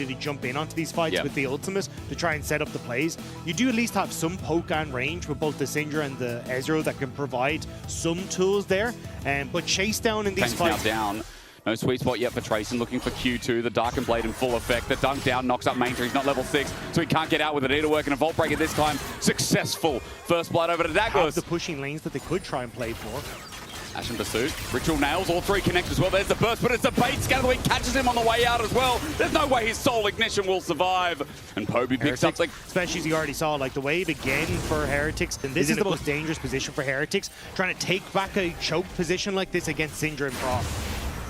to jump in onto these fights with the ultimate to try and set up the plays. You do at least have some poke and range with both the Syndra and the Ezreal that can provide some tools there. But chase down in these fights. Now down. No sweet spot yet for Trayson, looking for Q2. The Darkened Blade in full effect. The dunk down knocks up Mainter. He's not level 6, so he can't get out with a needlework and a Vault Breaker this time. Successful. First blood over to Douglas. The pushing lanes that they could try and play for. Ashen Pursuit. Ritual nails. All three connect as well. There's the burst, but it's a bait. Scatterweed catches him on the way out as well. There's no way his Soul Ignition will survive. And Poby picks up, like, especially as you already saw, like the wave again for Heretics. And this is the most dangerous position for Heretics, trying to take back a choke position like this against Syndra and Proc.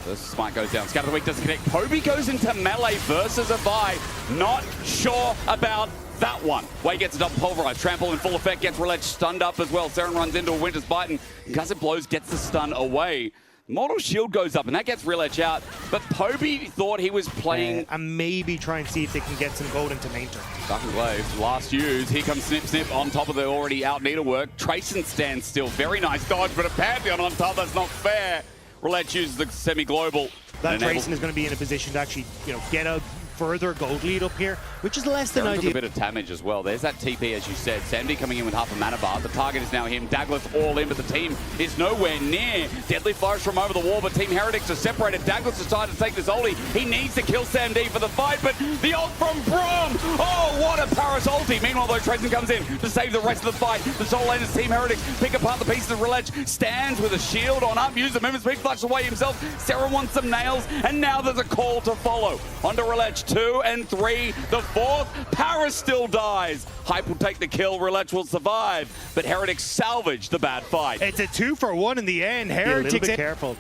The smite goes down. Scatter the Weak doesn't connect. Poby goes into melee versus a Vi. Not sure about that one. Way gets a double pulverize. Trample in full effect. Gets Relege stunned up as well. Seren runs into a Winter's Bite and Gusset Blows gets the stun away. Mortal Shield goes up and that gets Relege out. But Poby thought he was playing... and maybe try and see if they can get some gold into Mainter. Darkened Blade, last use. Here comes Snip Snip on top of the already out needlework. Trayson stands still. Very nice dodge, but a Pantheon on top. That's not fair. Roulette uses the semi-global. That Trayson is going to be in a position to actually, get a further gold lead up here, which is less than ideal. A bit of damage as well. There's that TP, as you said. Sandy coming in with half a mana bar. The target is now him. Douglas all in, but the team is nowhere near. Deadly fires from over the wall, but Team Heretics are separated. Douglas decided to take this ulti. He needs to kill Sam D for the fight, but the ult from Braum! Oh, what a Paris ulti! Meanwhile, though, Trayson comes in to save the rest of the fight. The Soul Laners, Team Heretics pick apart the pieces of Relege. Stands with a shield on up, use the movement speed, flashes away himself. Sarah wants some nails, and now there's a call to follow. Onto Relege, 2 and 3. The 4th, Paris still dies. Hype will take the kill, Relege will survive, but Heretics salvage the bad fight. It's a 2-for-1 in the end. Heretics, a little bit careful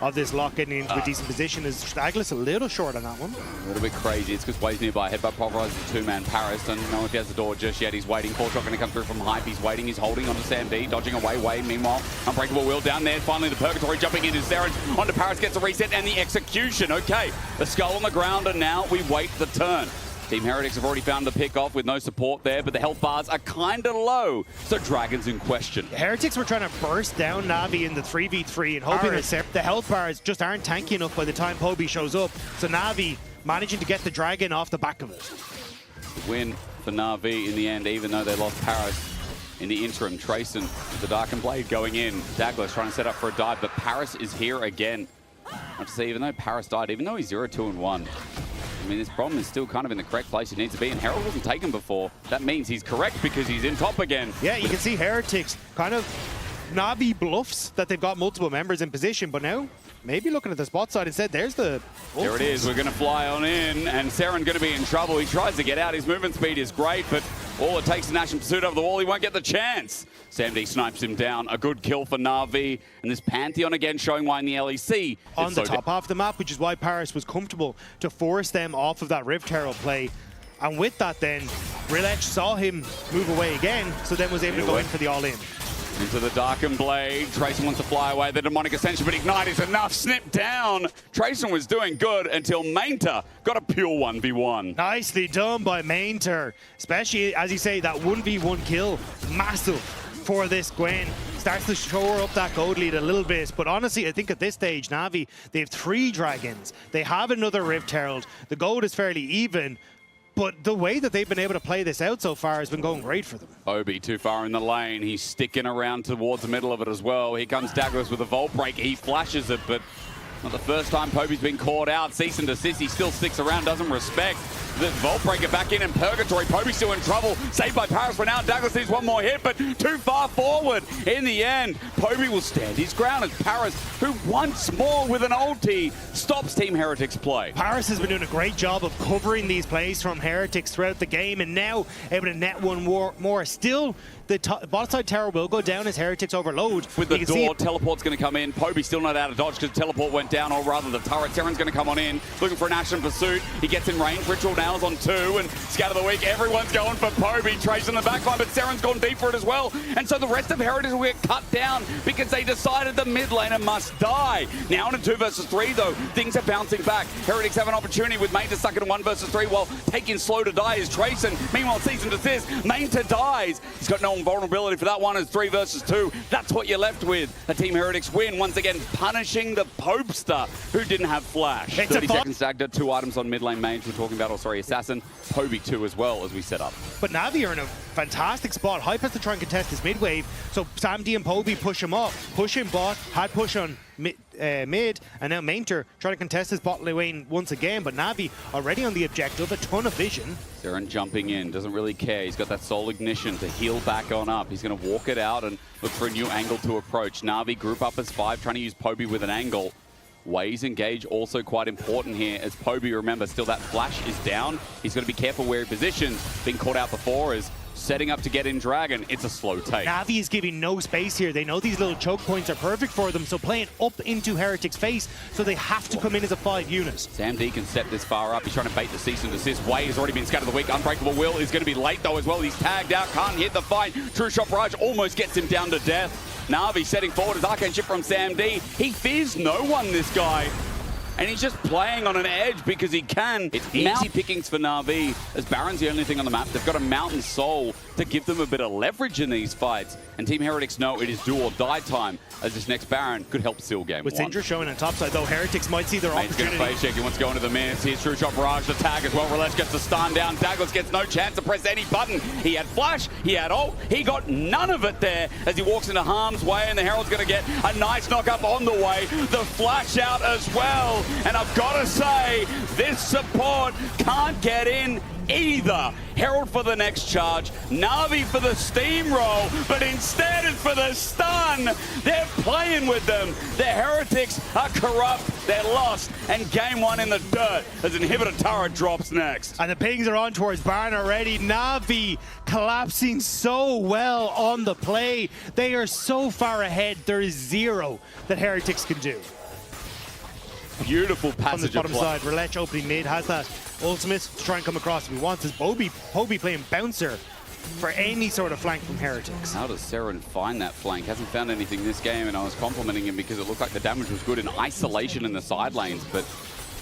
of this lock getting into a decent position. Is Douglas a little short on that one? A little bit crazy. It's because Wade's nearby. Headbutt pulverizes the 2-man Paris. Doesn't know if he has the door just yet. He's waiting. 4-shot going to come through from Hype. He's waiting. He's holding onto Sam D. Dodging away. Wade, meanwhile, Unbreakable Will down there. Finally, the Purgatory jumping in. Seren onto Paris. Gets a reset and the execution. Okay, the skull on the ground, and now we wait the turn. Team Heretics have already found the pick off with no support there, but the health bars are kind of low, so Dragon's in question. The Heretics were trying to burst down Na'Vi in the 3v3 and hoping that the health bars just aren't tanky enough by the time Poby shows up, so Na'Vi managing to get the Dragon off the back of it. Win for Na'Vi in the end, even though they lost Paris in the interim. Trayson with the Darkened Blade going in. Douglas trying to set up for a dive, but Paris is here again. Not to say, even though Paris died, even though he's 0-2-1, I mean, this problem is still kind of in the correct place he needs to be, and Herald wasn't taken before. That means he's correct because he's in top again. Yeah, you can see Heretics kind of Na'Vi bluffs that they've got multiple members in position, but now maybe looking at the spot side instead, there's the... There it is, we're going to fly on in, and Seren going to be in trouble. He tries to get out, his movement speed is great, but all it takes is an Ashen Pursuit over the wall, he won't get the chance. Sam D snipes him down, a good kill for Na'Vi, and this Pantheon again showing why in the LEC. On the top half of the map, which is why Paris was comfortable to force them off of that Rift Herald play. And with that then, Relege saw him move away again, so then was able to go in for the all-in. Into the Darkened Blade. Trayson wants to fly away. The Demonic Ascension, but Ignite is enough. Snip down. Trayson was doing good until Mainter got a pure 1v1. Nicely done by Mainter. Especially, as you say, that 1v1 kill. Massive for this Gwen. Starts to shore up that gold lead a little bit. But honestly, I think at this stage, Na'Vi, they have 3 Dragons. They have another Rift Herald. The gold is fairly even. But the way that they've been able to play this out so far has been going great for them. Obi too far in the lane. He's sticking around towards the middle of it as well. Here comes Douglas with a Vault Break. He flashes it, but not the first time Poby's been caught out. Cease and desist. He still sticks around, doesn't respect. The Vault Breaker back in Purgatory. Poby's still in trouble. Saved by Paris for now. Douglas needs one more hit, but too far forward. In the end, Poby will stand his ground as Paris, who once more with an ulti, stops Team Heretics play. Paris has been doing a great job of covering these plays from Heretics throughout the game, and now able to net one more. Still, the bot side tower will go down as Heretics overload. With the door, teleport's going to come in. Poby still not out of dodge because teleport went down, or rather the turret. Seren's going to come on in, looking for an Ashen Pursuit. He gets in range. Ritual nails on 2, and Scatter the Weak. Everyone's going for Poby. Trace in the backline, but Seren's gone deep for it as well. And so the rest of Heretics will get cut down because they decided the mid laner must die. Now in a 2 versus 3, though, things are bouncing back. Heretics have an opportunity with Mainter stuck in a 1 versus 3 while taking slow to die is Trayson. Meanwhile, Cease and Desist. Mainter dies. He's got no vulnerability for that one is 3 versus 2. That's what you're left with. The Team Heretics win, once again punishing the Popester, who didn't have flash. 30 seconds staggered, 2 items on mid lane mage we're talking about, or sorry, assassin. Poby 2 as well as we set up. But Na'Vi are in a fantastic spot. Hype has to try and contest his mid wave, so Sam D and Poby push him up, push him bot, had push on mid, and now Mainter trying to contest his bot lane once again, but Na'Vi already on the objective, a ton of vision. Seren jumping in, doesn't really care. He's got that soul ignition to heal back on up. He's going to walk it out and look for a new angle to approach. Na'Vi group up as 5, trying to use Poby with an angle. Ways engage also quite important here, as Poby, remember, still that flash is down. He's got to be careful where he positions. Being caught out before is setting up to get in Dragon. It's a slow take. Na'Vi is giving no space here. They know these little choke points are perfect for them, so playing up into Heretic's face, so they have to come in as a 5 unit. Sam D can step this far up. He's trying to bait the cease and desist. Way has already been scattered the week. Unbreakable Will is going to be late though as well. He's tagged out, can't hit the fight. True Shot Barrage almost gets him down to death. Na'Vi setting forward his arcane ship from Sam D. He fears no one, this guy. And he's just playing on an edge because he can. It's easy pickings for Na'Vi, as Baron's the only thing on the map. They've got a Mountain Soul to give them a bit of leverage in these fights. And Team Heretics know it is do or die time, as this next Baron could help seal game With 1. Syndra showing on top side, though, Heretics might see their opportunity. He's going to face check. He wants to go into the minutes. Here's True Shot Barrage, the tag as well. Relech gets the stun down. Douglas gets no chance to press any button. He had flash, he had ult. He got none of it there as he walks into harm's way, and the Herald's going to get a nice knock up on the way. The flash out as well. And I've got to say, this support can't get in either. Herald for the next charge, Na'Vi for the steamroll, but instead it's for the stun. They're playing with them. The Heretics are corrupt, they're lost, and game 1 in the dirt as Inhibitor turret drops next. And the pings are on towards Baron already. Na'Vi collapsing so well on the play. They are so far ahead, there is 0 that Heretics can do. Beautiful passage on the bottom side, Relech opening mid, has that ultimate to try and come across if he wants. Is Poby playing bouncer for any sort of flank from Heretics. How does Seren find that flank? Hasn't found anything this game, and I was complimenting him because it looked like the damage was good in isolation in the side lanes, but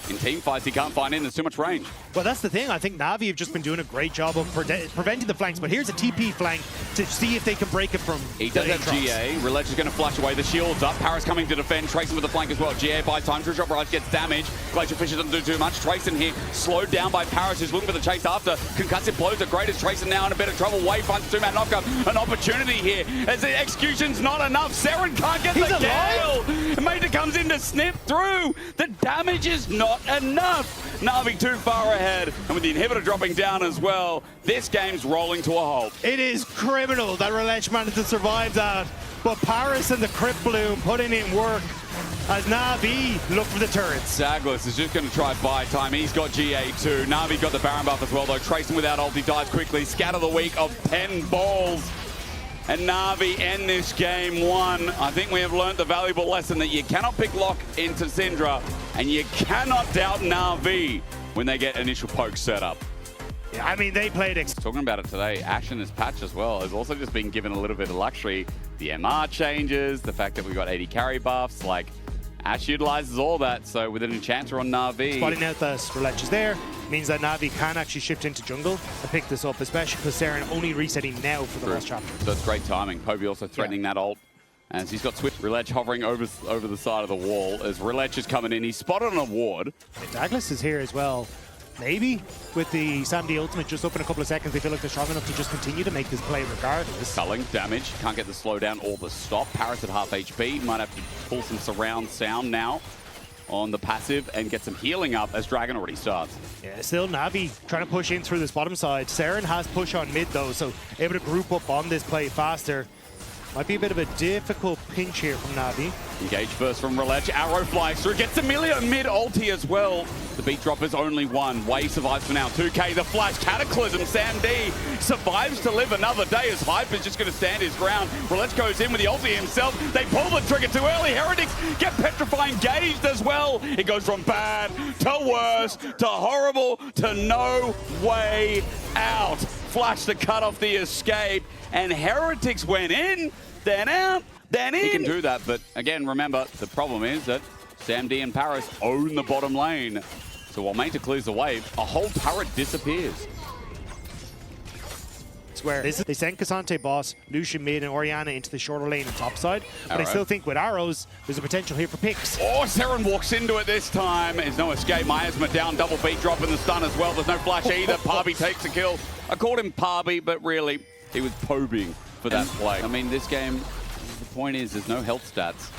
in team fights he can't find in. There's too much range. Well, that's the thing. I think Na'Vi have just been doing a great job of preventing the flanks, but here's a TP flank to see if they can break it from He does have GA. Relech is going to flash away. The shield's up. Paris coming to defend. Trayson with the flank as well. GA buys time. True Shot Barrage gets damage. Glacier Fisher doesn't do too much. Trayson here slowed down by Paris, who's looking for the chase after. Concussive blows are great as Trayson now in a bit of trouble. Wavefront's 2-man knockup. An opportunity here as the execution's not enough. Seren can't get the kill. Mater comes in to snip through. The damage is not enough. Na'Vi too far ahead, and with the inhibitor dropping down as well, this game's rolling to a halt. It is criminal that Relech managed to survive that, but Paris and the Crypt Bloom putting in work as Na'Vi look for the turrets. Douglas is just going to try buy time. He's got GA too. Na'Vi got the Baron buff as well, though. Trayson without ulti dies quickly. Scatter the week of 10 balls. And Na'Vi end this game 1. I think we have learned the valuable lesson that you cannot pick lock into Syndra, and you cannot doubt Na'Vi when they get initial poke set up. Yeah, I mean, they played Talking about it today, Ash in this patch as well has also just been given a little bit of luxury. The MR changes, the fact that we got 80 carry buffs, like Ash utilizes all that, so with an enchanter on Na'Vi. Spotting out that Relech is there means that Na'Vi can actually shift into jungle and pick this up, especially because Seren only resetting now for the last chapter. So it's great timing. Poby also threatening that ult, as he's got Swift. Relech hovering over the side of the wall as Relech is coming in. He's spotted on a ward. Douglas is here as well. Maybe with the Sam D ultimate just up in a couple of seconds, they feel like they're strong enough to just continue to make this play regardless. Culling, damage, can't get the slowdown or the stop. Paris at half HP, might have to pull some surround sound now on the passive and get some healing up as Dragon already starts. Yeah, still Na'Vi trying to push in through this bottom side. Seren has push on mid though, so able to group up on this play faster. Might be a bit of a difficult pinch here from Na'Vi. Engage first from Relech. Arrow flies through. Gets Amelia mid ulti as well. The beat drop is only 1. Wave survives for now. 2K, the flash. Cataclysm. Sam D survives to live another day as Hype is just going to stand his ground. Relech goes in with the ulti himself. They pull the trigger too early. Heretics get petrifying engaged as well. It goes from bad to worse to horrible to no way out. Flash to cut off the escape. And Heretics went in, then out, then in. He can do that, but again, remember, the problem is that Sam D and Paris own the bottom lane. So while Mater clears the wave, a whole turret disappears. Heretics, where they send Cassante boss, Lucian mid, and Orianna into the shorter lane and top side. But I still think with arrows, there's a potential here for picks. Oh, Seren walks into it this time. There's no escape. Miasma down, double beat, dropping the stun as well. There's no flash either. Parby takes a kill. I called him Parby, but really, he was pobing for that play. I mean, this game, the point is, there's no health stats.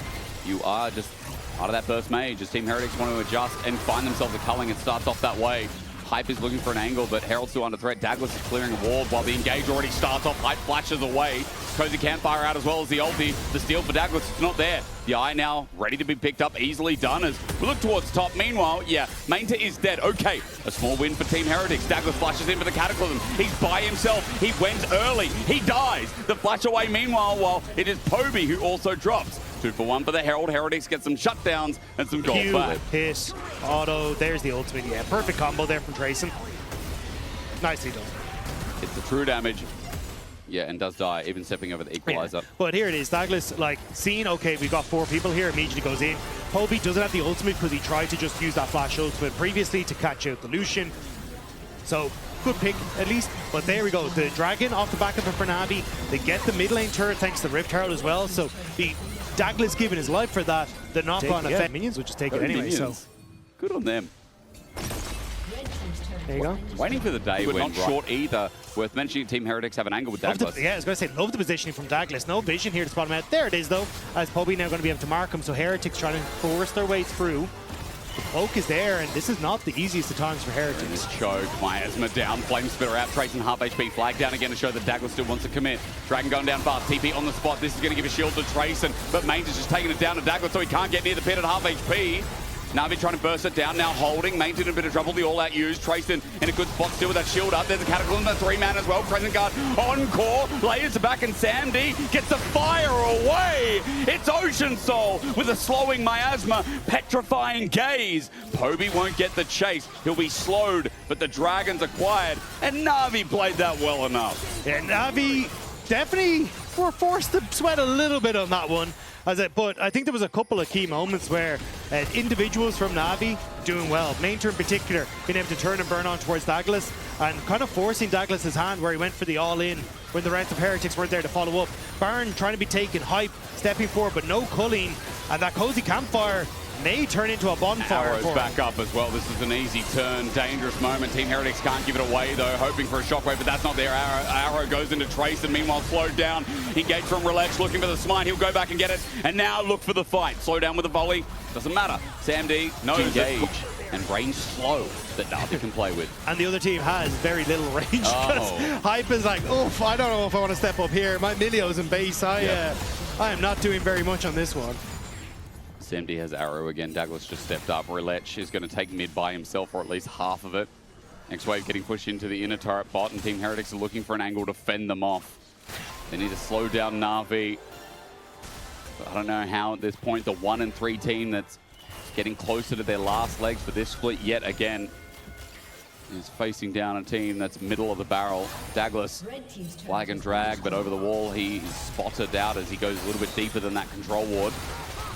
You are just out of that burst mage as Team Heretics want to adjust and find themselves a culling. It starts off that way. Hype is looking for an angle, but Herald's still under threat. Douglas is clearing a ward while the engage already starts off. Hype flashes away. Cozy Campfire out as well as the ulti. The steal for Douglas, it's not there. The eye now ready to be picked up, easily done as we look towards top. Meanwhile, yeah, Mainta is dead. Okay, a small win for Team Heretics. Douglas flashes in for the Cataclysm. He's by himself. He went early. He dies. The flash away meanwhile, while it is Poby who also drops. 2 for 1 for the Herald. Heretics get some shutdowns and some gold back. Hit, auto, there's the ultimate. Yeah, perfect combo there from Trayson. Nicely done. It's the true damage. Yeah, and does die, even stepping over the equalizer. Yeah. But here it is, Douglas, like, seeing, okay, we've got 4 people here, immediately goes in. Poby doesn't have the ultimate because he tried to just use that flash ultimate previously to catch out the Lucian. So, good pick, at least. But there we go, the Dragon off the back of it for Na'Vi. They get the mid lane turret thanks to the Rift Herald as well. So, the Douglas giving his life for that. The knock-on effect. Minions would just take it anyway, so. Good on them. There you go. Waiting for the day when not short either. Worth mentioning, Team Heretics have an angle with Douglas. Yeah, I was going to say, love the positioning from Douglas. No vision here to spot him out. There it is, though, as Poby now going to be able to mark him. So Heretics trying to force their way through. The poke is there, and this is not the easiest of times for Heretics. Choke, Miasma down, Flame Spitter out, Trayson half HP, flag down again to show that Douglas still wants to commit. Dragon going down fast, TP on the spot. This is going to give a shield to Trayson, but Mains is just taking it down to Douglas, so he can't get near the pit at half HP. Na'Vi trying to burst it down, now holding. Mains in a bit of trouble, the all-out use. Trayson in a good spot still with that shield up. There's a Cataclysm, a 3-man as well. Crescent Guard encore, layers it back, and Sam D gets the fire away. It's Ocean Soul with a slowing Miasma, petrifying gaze. Poby won't get the chase. He'll be slowed, but the Dragons acquired, and Na'Vi played that well enough. Yeah, Na'Vi definitely were forced to sweat a little bit on that one. But I think there was a couple of key moments where individuals from Na'Vi doing well. Mainter in particular, being able to turn and burn on towards Douglas and kind of forcing Douglas's hand where he went for the all-in when the rest of Heretics weren't there to follow up. Baron trying to be taken, Hype stepping forward, but no culling. And that Cozy Campfire may turn into a bonfire. Arrow's back up as well. This is an easy turn, dangerous moment. Team Heretics can't give it away though, hoping for a shockwave, but that's not there. Arrow goes into Trayson, meanwhile slowed down. Engage from Relax, looking for the smite. He'll go back and get it, and now look for the fight. Slow down with a volley, doesn't matter. Sam D knows engage and range slow that Na'Vi can play with. And the other team has very little range. Oh. Hype is like, oof, I don't know if I want to step up here. My Milio's in base. I am not doing very much on this one. SMD has Arrow again. Douglas just stepped up. Relech is going to take mid by himself, or at least half of it. Next wave getting pushed into the inner turret bot, and Team Heretics are looking for an angle to fend them off. They need to slow down Na'Vi. But I don't know how at this point the 1 and 3 team that's getting closer to their last legs for this split yet again is facing down a team that's middle of the barrel. Douglas, flag and drag, but over the wall he's spotted out as he goes a little bit deeper than that control ward.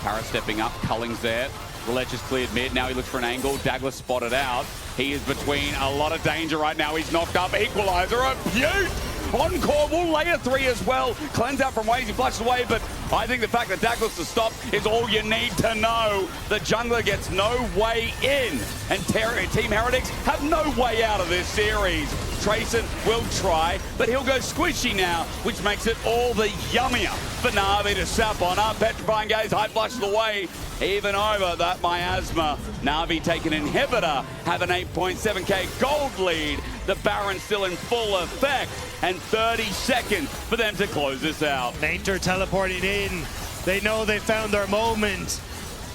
Para stepping up, Culling's there. Relech is cleared mid, now he looks for an angle. Douglas spotted out. He is between a lot of danger right now. He's knocked up. Equalizer, a beaut! Encore will lay a 3 as well. Cleanse out from ways, he flushes away, but I think the fact that Douglas has stopped is all you need to know. The jungler gets no way in, and Team Heretics have no way out of this series. Trayson will try, but he'll go squishy now, which makes it all the yummier for Na'Vi to sap on up. Petrifying Gaze, high flushes away, even over that Miasma. Na'Vi take an inhibitor, have an 8.7k gold lead. The Baron still in full effect, and 30 seconds for them to close this out. Mainter teleporting in. They know they found their moment.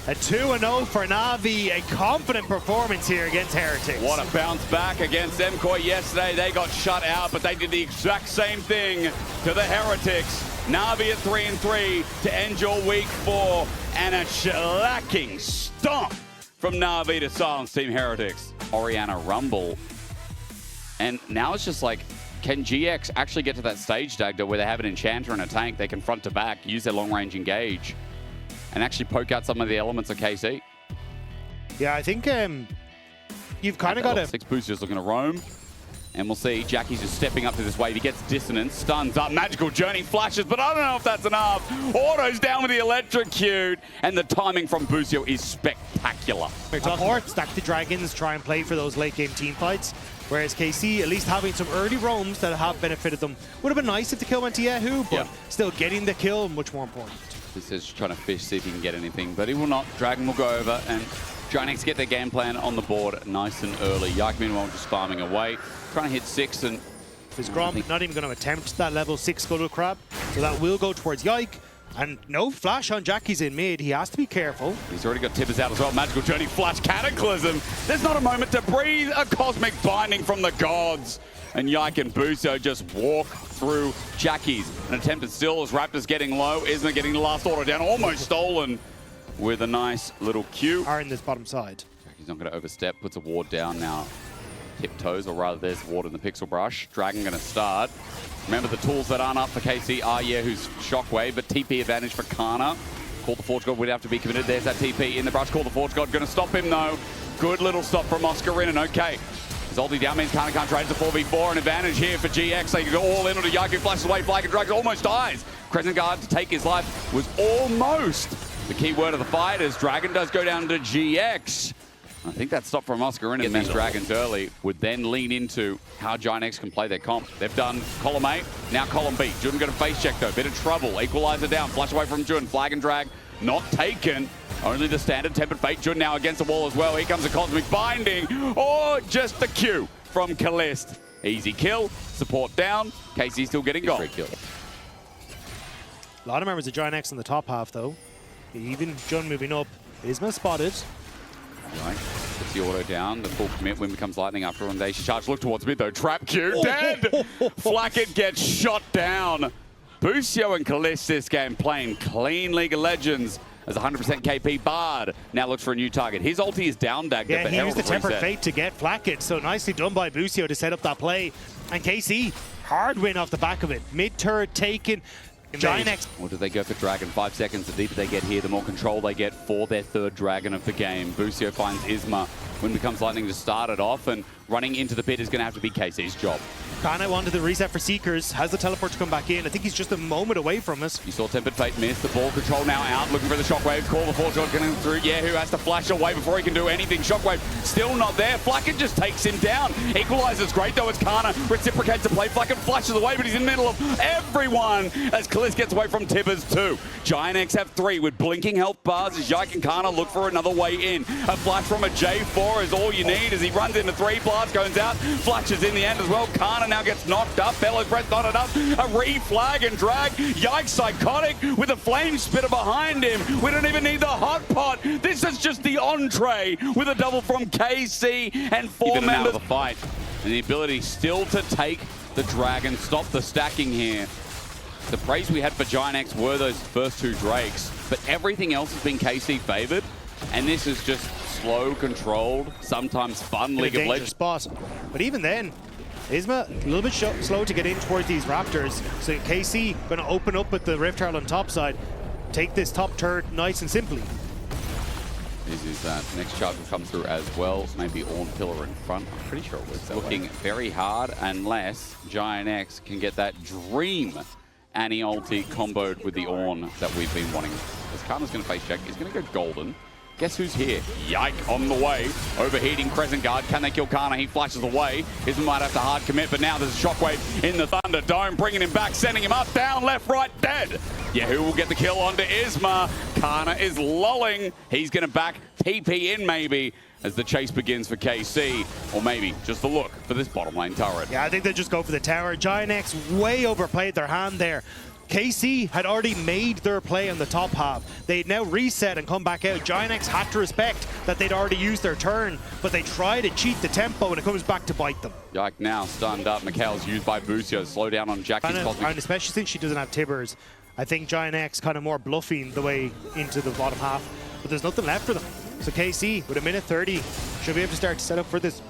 A 2-0 for Na'Vi, a confident performance here against Heretics. What a bounce back against MCOY yesterday. They got shut out, but they did the exact same thing to the Heretics. Na'Vi at 3-3 to end your week 4, and a shellacking stomp from Na'Vi to silence Team Heretics. Orianna Rumble. And now it's just like, can GX actually get to that stage, Dagda, where they have an enchanter and a tank, they can front to back, use their long-range engage, and actually poke out some of the elements of KC? Yeah, I think you've kind of got to... 6 boosters looking to roam. And we'll see, Jackie's just stepping up to this wave. He gets dissonance, stuns up, magical journey, flashes, but I don't know if that's enough. Auto's down with the electrocute, and the timing from Busio is spectacular. Or stack the dragons, try and play for those late game team fights. Whereas KC, at least having some early roams that have benefited them. Would have been nice if the kill went to Yahoo, but still getting the kill, much more important. This is trying to fish, see if he can get anything, but he will not. Dragon will go over, and Giants get their game plan on the board nice and early. Yike, meanwhile, just farming away, trying to hit 6, and his Gromp not even going to attempt that level 6 Scuttle Crab, so that will go towards Yike. And no flash on Jackie's in mid. He has to be careful. He's already got Tippers out as well. Magical Journey, Flash, Cataclysm. There's not a moment to breathe. A cosmic binding from the gods. And Yike and Busio just walk through Jackie's. An attempt at still as Raptors getting low. Isma getting the last auto down, almost stolen with a nice little Q. Are in this bottom side. Jackie's not going to overstep, puts a ward down now. Tiptoes, or rather there's ward in the pixel brush. Dragon going to start. Remember, the tools that aren't up for KC are Yehu's Shockwave, but TP advantage for Kana. Call the Forge God would have to be committed. There's that TP in the brush. Call the Forge God. Going to stop him, though. Good little stop from Oscarinen. Okay. His ulti down means Kana can't trade. It's a 4v4. An advantage here for GX. They can go all in onto Yaku. Flashes away. Flag and Dragon almost dies. Crescent Guard to take his life was almost the key word of the fight as Dragon does go down to GX. I think that stop from Oscarinen and these Dragons early would then lean into how Giants can play their comp. They've done column A, now column B. Jun got a face check though, bit of trouble. Equalizer down, flash away from Jun, flag and drag, not taken. Only the standard Tempered Fate. Jun now against the wall as well. Here comes a cosmic binding, or just the Q from Kalist. Easy kill, support down, KC still getting gold. A lot of members of Giant X in the top half though. Even Jun moving up. Isma spotted. Right, puts the auto down, the full commit, Wind becomes lightning after one day. She charged, look towards mid though, trap Q, dead! Flacket gets shot down. Busio and Kalist this game playing clean League of Legends as 100% KP Bard now looks for a new target. His ulti is down, Dagda, yeah, he used the Tempered Fate to get Flacket, so nicely done by Busio to set up that play. And KC, hard win off the back of it. Mid turret taken. Giant X. Or do they go for Dragon? 5 seconds, the deeper they get here, the more control they get for their third Dragon of the game. Busio finds Isma. Wind becomes lightning to start it off, and running into the pit is going to have to be KC's job. Kana wanted the reset for Seekers, has the teleport to come back in. I think he's just a moment away from us. You saw Tempered Fate miss, the ball control now out, looking for the Shockwave. Call the Forge God getting through. Yahoo has to flash away before he can do anything. Shockwave still not there. Flacket just takes him down. Equalizer's great though, it's Kana. Reciprocates the play. Flacket flashes away, but he's in the middle of everyone as Kalist gets away from Tibbers too. Giant X have 3 with blinking health bars as Yike and Kana look for another way in. A flash from a J4 is all you need as he runs into 3. Blast goes out. Flashes in the end as well. Kana now gets knocked up. Bellows Breath not enough. A re-flag and drag. Yike psychotic with a flame spitter behind him. We don't even need the hot pot. This is just the entree with a double from KC and 4 members out of the fight. And the ability still to take the Dragon, stop the stacking here. The praise we had for Giant X were those first 2 Drakes, but everything else has been KC favored. And this is just slow, controlled, sometimes fun League of Legends spot. But even then, Isma a little bit slow to get in towards these Raptors. So KC going to open up with the Rift Herald on top side, take this top turret nice and simply. This is that next charge will come through as well. Maybe Orn Pillar in front. I'm pretty sure it was looking very hard unless Giant X can get that dream Annie ulti comboed with the Orn that we've been wanting. As Kana's going to face check, he's going to go golden. Guess who's here? Yike on the way. Overheating Crescent Guard. Can they kill Kana? He flashes away. Isma might have to hard commit, but now there's a Shockwave in the Thunder Dome, bringing him back, sending him up, down, left, right, dead. Yeah, who will get the kill onto Isma? Kana is lulling. He's going to back TP in maybe as the chase begins for KC, or maybe just the look for this bottom lane turret. Yeah, I think they just go for the tower. Giant X way overplayed their hand there. KC had already made their play on the top half. They'd now reset and come back out. Giant X had to respect that they'd already used their turn, but they try to cheat the tempo and it comes back to bite them. Yike now stunned up. Mikhail's used by Busio. Slow down on Jackie's cosmic. And especially since she doesn't have Tibbers, I think Giant X kind of more bluffing the way into the bottom half, but there's nothing left for them. So KC, with a minute 30, should be able to start to set up for this,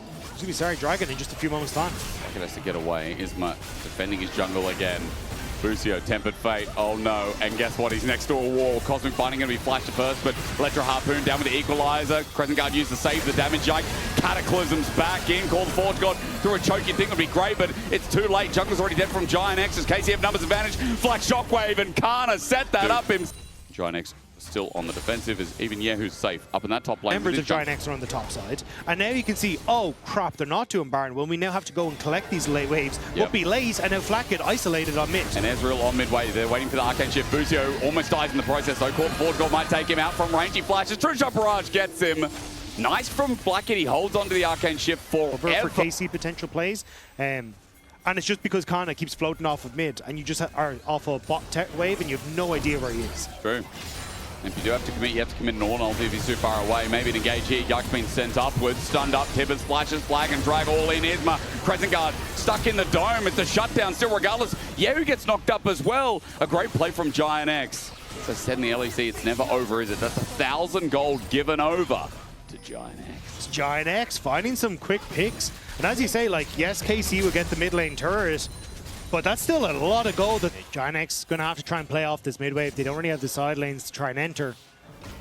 Dragon in just a few moments' time. Flacket has to get away. Isma defending his jungle again. Busio, Tempered Fate, oh no, and guess what, he's next to a wall. Cosmic Binding going to be flashed at first, but Electro Harpoon down with the Equalizer. Crescent Guard used to save the damage. Yike, Cataclysm's back in, call the Forge God through a choke. You'd think would be great, but it's too late. Jungler's already dead from Giant X as KC have numbers advantage. Flash Shockwave, and Kana set that up him. Giant X still on the defensive, as even Yehu's safe up in that top lane. Members of Giant X are on the top side, and now you can see, oh crap, they're not doing Baron. Well, we now have to go and collect these late waves. Would be late, and now Flack get isolated on mid. And Ezreal on midway, they're waiting for the Arcane Shift. Busio almost dies in the process, though. Caught Forge God might take him out from range. He flashes, True Shot Barrage gets him. Nice from Blackett, he holds onto the Arcane Shift forever. For KC potential plays. And it's just because Kana keeps floating off of mid, and you just are off a bot wave, and you have no idea where he is. True. And if you do have to commit, you have to commit an all-in ulti if he's too far away. Maybe an engage here. Yike's been sent upwards, stunned up. Tibbers flashes, flag and drag all in. Isma, Crescent Guard stuck in the dome. It's a shutdown still regardless. Yehu gets knocked up as well. A great play from Giant X. As I said in the LEC, it's never over, is it? That's 1,000 gold given over to Giant X. It's Giant X finding some quick picks. And as you say, like, yes, KC will get the mid lane turret, but that's still a lot of gold that Giant X is going to have to try and play off this mid wave. They don't really have the side lanes to try and enter.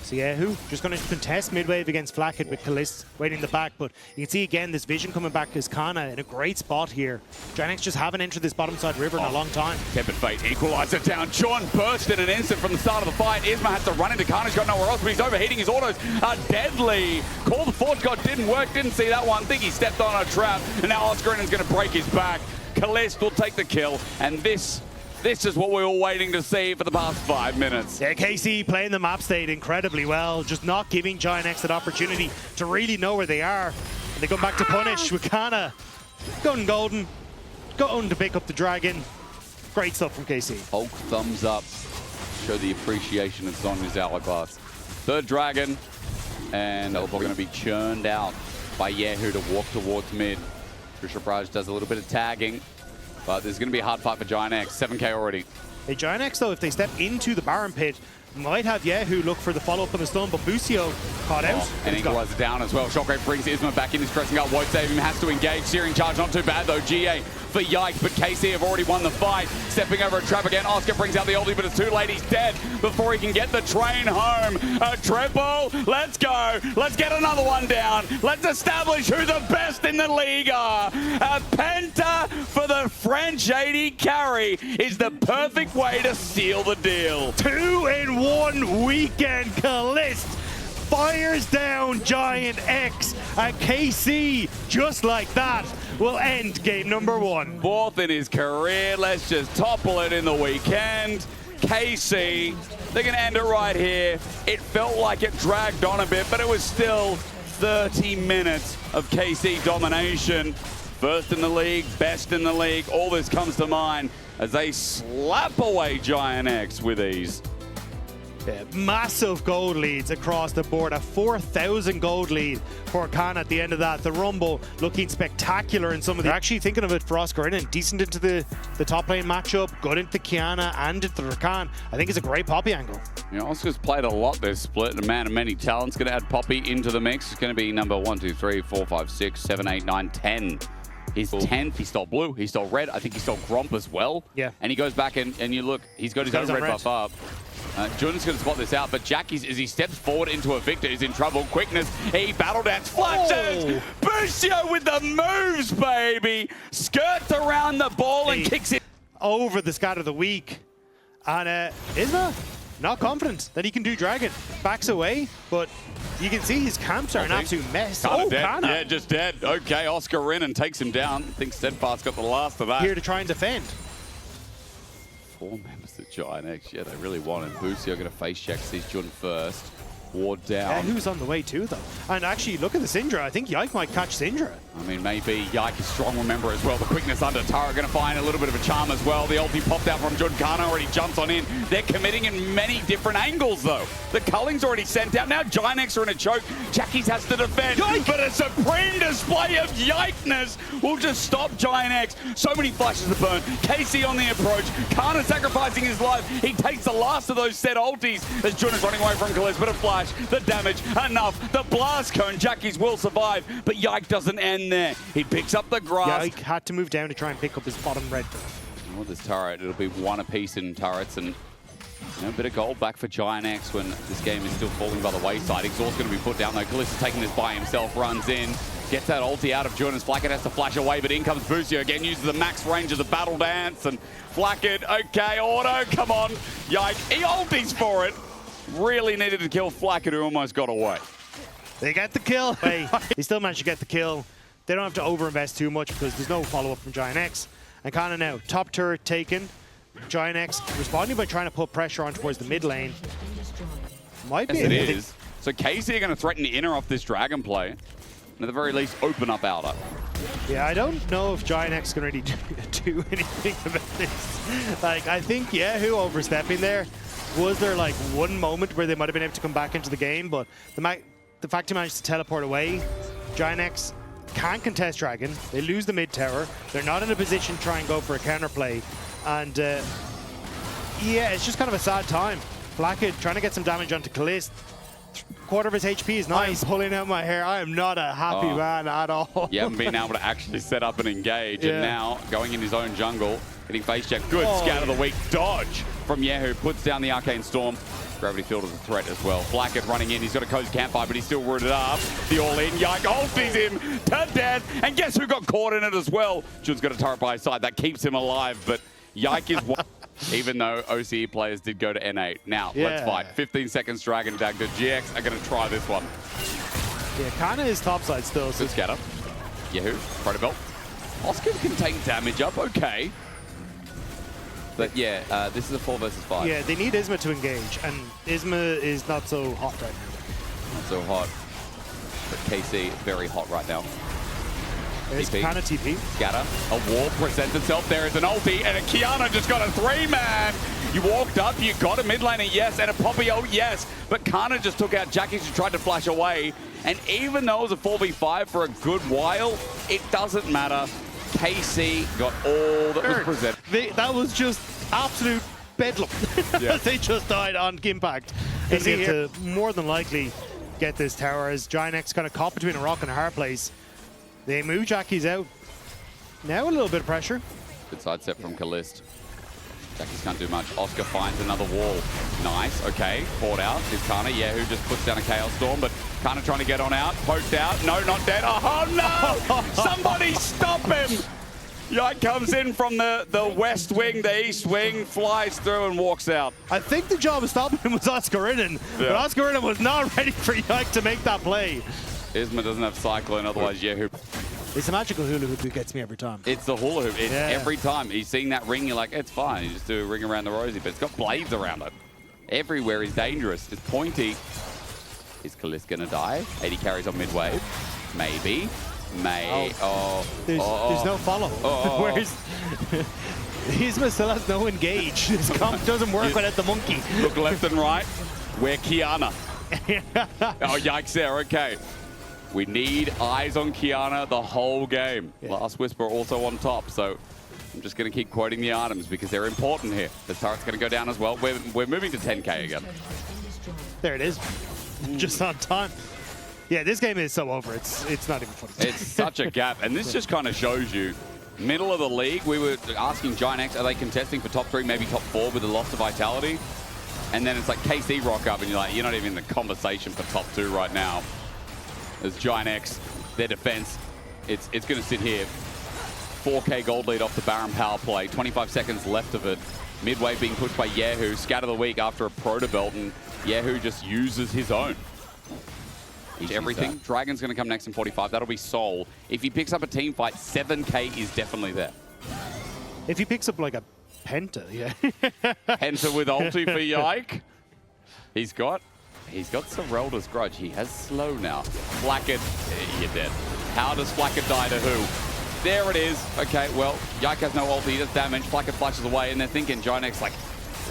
So yeah, who just going to contest mid wave against Flackhead with Kalist waiting in the back. But you can see again this vision coming back as Kana in a great spot here. Giant X just haven't entered this bottom side river in a long time. Tempered Fate equalizer down. John burst in an instant from the start of the fight. Isma has to run into Kana. He's got nowhere else, but he's overheating. His autos are deadly. Call the Forge God didn't work. Didn't see that one. Think he stepped on a trap. And now Oscarin's going to break his back. Kalist will take the kill, and this is what we were waiting to see for the past 5 minutes. Yeah, KC playing the map state incredibly well, just not giving Giant X that opportunity to really know where they are. And they go back to punish with Kana going golden, going to pick up the dragon. Great stuff from KC. Hulk thumbs up, show the appreciation of Sonya's hourglass. Third dragon, and they're going to be churned out by Yehu to walk towards mid. Trisha Barrage does a little bit of tagging, but there's going to be a hard fight for Giant X. 7k already. Hey, Giant X, though, if they step into the Baron pit, might have Yehu look for the follow-up on the stun, but Busio caught out. And Equalizer down as well. Shockwave brings Isma back in. His Crescent Guard won't save him. Has to engage. Searing Charge, not too bad, though. GA for Yike, but KC have already won the fight. Stepping over a trap again. Oscar brings out the ulti, but it's too late. He's dead before he can get the train home. A triple. Let's go. Let's get another one down. Let's establish who the best in the league are. A penta for the French 80 carry is the perfect way to seal the deal. 2-in-1 weekend. Kalist fires down Giant X, and KC, just like that, will end game number 1. Fourth in his career. Let's just topple it in the weekend. KC, they're going to end it right here. It felt like it dragged on a bit, but it was still 30 minutes of KC domination. First in the league, best in the league. All this comes to mind as they slap away Giant X with ease. Yeah, massive gold leads across the board. A 4,000 gold lead for Khan at the end of that. The Rumble looking spectacular in some of the... They're actually thinking of it for Oscarin. Decent into the top lane matchup, good into Kiana and into Rakan. I think it's a great Poppy angle. You know, Oscar's played a lot this split. A man of many talents. Going to add Poppy into the mix. It's going to be number 1, 2, 3, 4, 5, 6, 7, 8, 9, 10. His 10th, he stole blue, he stole red. I think he stole Gromp as well. Yeah. And he goes back and you look, he's got his own red buff up. Jordan's going to spot this out, but Jack, as he steps forward into a Victor, is in trouble. Quickness, he battle dance, flashes! Busio with the moves, baby! Skirts around the ball and kicks it. Over the scat of the week. And Isma, not confident that he can do Dragon. Backs away, but you can see his camps are an absolute mess. Dead. Kana. Yeah, just dead. Okay, Oscar in and takes him down. I think Steadfast got the last of that. Here to try and defend. 4 members of Giant X. Yeah, they really wanted. Busio going to face check, sees Jun first. Ward down. Yeah, who's on the way too, though? And actually, look at the Syndra. I think Yike might catch Syndra. I mean, maybe Yike is strong, remember, as well. The quickness under Tara going to find a little bit of a charm as well. The ulti popped out from Jun. Kana already jumps on in. They're committing in many different angles, though. The culling's already sent out. Now Giant X are in a choke. Jackies has to defend. Yike! But a supreme display of Yike-ness will just stop Giant X. So many flashes to burn. KC on the approach. Kana sacrificing his life. He takes the last of those set ultis as Jun is running away from Kalist. But a flash. The damage, enough. The blast cone, Jackies will survive, but Yike doesn't end there. He picks up the grass. Yike had to move down to try and pick up his bottom red buff. Well, this turret, it'll be one apiece in turrets, and a bit of gold back for Giant X when this game is still falling by the wayside. Exhaust going to be put down though. Kalista taking this by himself, runs in, gets that ulti out of Jordan's. Flacket has to flash away, but in comes Busio again, uses the max range of the battle dance, and Flacket, okay, auto, come on, yike, he ultis for it. Really needed to kill Flacket, who almost got away. They get the kill. He still managed to get the kill. They don't have to overinvest too much because there's no follow-up from Giant X. And kind of now, top turret taken. Giant X responding by trying to put pressure on towards the mid lane. Might be. Yes, it is. So KC are going to threaten the inner off this dragon play. And at the very least, open up outer. Yeah, I don't know if Giant X can really do anything about this. Like, I think Yahoo overstepping there. Was there like one moment where they might have been able to come back into the game, but the fact he managed to teleport away, Giant X can't contest Dragon. They lose the mid tower. They're not in a position to try and go for a counterplay. And yeah, it's just kind of a sad time. Flacket trying to get some damage onto Kalist. Quarter of his HP is nice. Pulling out my hair. I am not a happy man at all. You haven't been able to actually set up and engage. And now going in his own jungle, getting face check. Good scout of the week dodge from Yahoo. Puts down the Arcane Storm. Gravity Field is a threat as well. Flacket running in. He's got a cozy campfire, but he's still rooted up. The all-in. Yike ulties him to death. And guess who got caught in it as well? Jun's got a turret by his side. That keeps him alive, but Yike is one. Even though OCE players did go to N8. Now, let's fight. 15 seconds, Dragon Dagger. GX are going to try this one. Yeah, Kana is topside still. Good scatter. Yahoo, Protobelt. Oscar can take damage up, okay. But yeah, this is a 4 versus 5. Yeah, they need Isma to engage, and Isma is not so hot right now. Not so hot. But KC, very hot right now. There's Kana TP. Scatter. A wall presents itself. There is an ulti, and a Kiana just got a 3-man. You walked up, you got a mid laner, yes, and a Poppy ult, yes. But Kana just took out Jackie, who tried to flash away. And even though it was a 4v5 for a good while, it doesn't matter. KC got all that was presented. That was just absolute bedlam. They just died on Impact. They need to more than likely get this tower as Giant X kind of caught between a rock and a hard place. They move Jackie's out. Now a little bit of pressure. Good side step from Kalist. Jackie's can't do much. Oscar finds another wall. Nice, okay. Fought out is Kana. Yahoo just puts down a Chaos Storm, but Kana trying to get on out. Poked out. No, not dead. Oh no! Somebody stop him! Yike comes in from the west wing, the east wing, flies through and walks out. I think the job of stopping him was Oscar Ridden, but Oscar Ridden was not ready for Yike to make that play. Isma doesn't have Cyclone, otherwise Yahoo. It's a magical hula hoop that gets me every time. It's the hula hoop. It's every time. He's seeing that ring, you're like, it's fine. You just do a ring around the rosy, but it's got blades around it. Everywhere is dangerous. It's pointy. Is Kalist gonna die? 80 carries on mid-wave. Maybe. There's no follow. Where's Isma still has no engage. This comp doesn't work without the monkey. Look left and right. We're Kiana. Oh, yikes there. Okay. We need eyes on Kiana the whole game. Last Whisper also on top, so I'm just going to keep quoting the items because they're important here. The turret's going to go down as well. We're moving to 10k again. There it is. Just on time. Yeah, this game is so over. It's not even funny. It's such a gap, and this just kind of shows you middle of the league. We were asking Giant X, are they contesting for top 3, maybe top 4 with the loss of vitality? And then it's like KC rock up, and you're like, you're not even in the conversation for top 2 right now. As Giant X, their defense, it's going to sit here. 4k gold lead off the Baron power play. 25 seconds left of it. Midway being pushed by Yahoo. Scatter the week after a Protobelt, and Yahoo just uses his own. Everything. Dragon's going to come next in 45. That'll be Soul. If he picks up a team fight, 7k is definitely there. If he picks up like a Penta, Penta with ulti for Yike. He's got Serelda's grudge. He has slow now. Flacket, you're dead. How does Flacket die to who? There it is. Okay, well, Yike has no ulti. He does damage. Flacket flashes away, and they're thinking Giant X like,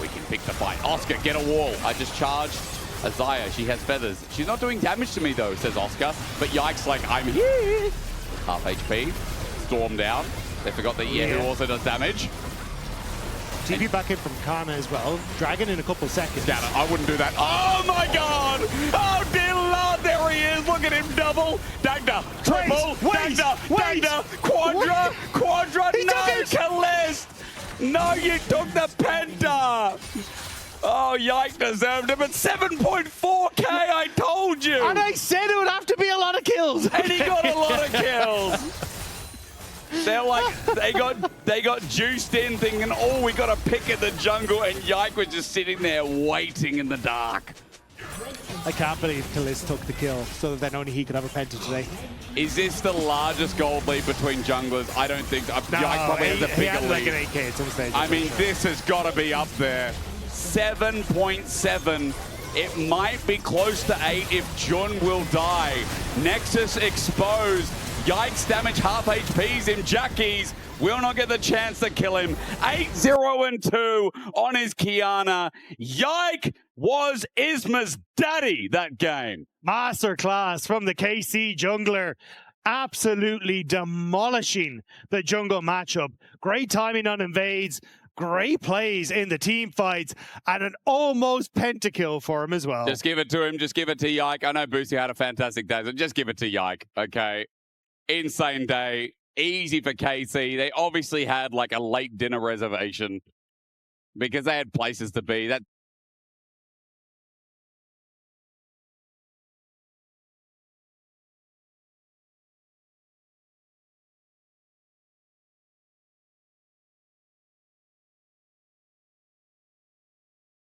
we can pick the fight. Oscar, get a wall. I just charged Azaya. She has feathers. She's not doing damage to me, though, says Oscar. But Yike's like, I'm here. Half HP. Storm down. They forgot that Yahoo also does damage. TP back in from Kana as well. Dragon in a couple seconds. Scatter. I wouldn't do that. Oh my god! Oh dear lord, there he is. Look at him double. Dagda. Triple. Dagda. Quadra. He no, Kalist. No, you took the penta! Oh, Yike deserved it, but 7.4k, I told you! And I said it would have to be a lot of kills. And he got a lot of kills. They're like, they got juiced in thinking, oh, we got to pick at the jungle, and Yike was just sitting there waiting in the dark. I can't believe Kalis took the kill so that then only he could have a penta today. Is this the largest gold lead between junglers? I don't think so. No, Yike probably has a he bigger had like lead. an 8k at some stage. I mean, this has got to be up there. 7.7. It might be close to 8 if Jun will die. Nexus exposed. Yike's damage half HPs him. Jackies will not get the chance to kill him. 8-0-2 on his Kiana. Yike was Isma's daddy that game. Masterclass from the KC jungler. Absolutely demolishing the jungle matchup. Great timing on invades. Great plays in the team fights. And an almost pentakill for him as well. Just give it to him. Just give it to Yike. I know Boosie had a fantastic day, so just give it to Yike, okay? Insane day. Easy for KC. They obviously had like a late dinner reservation because they had places to be. That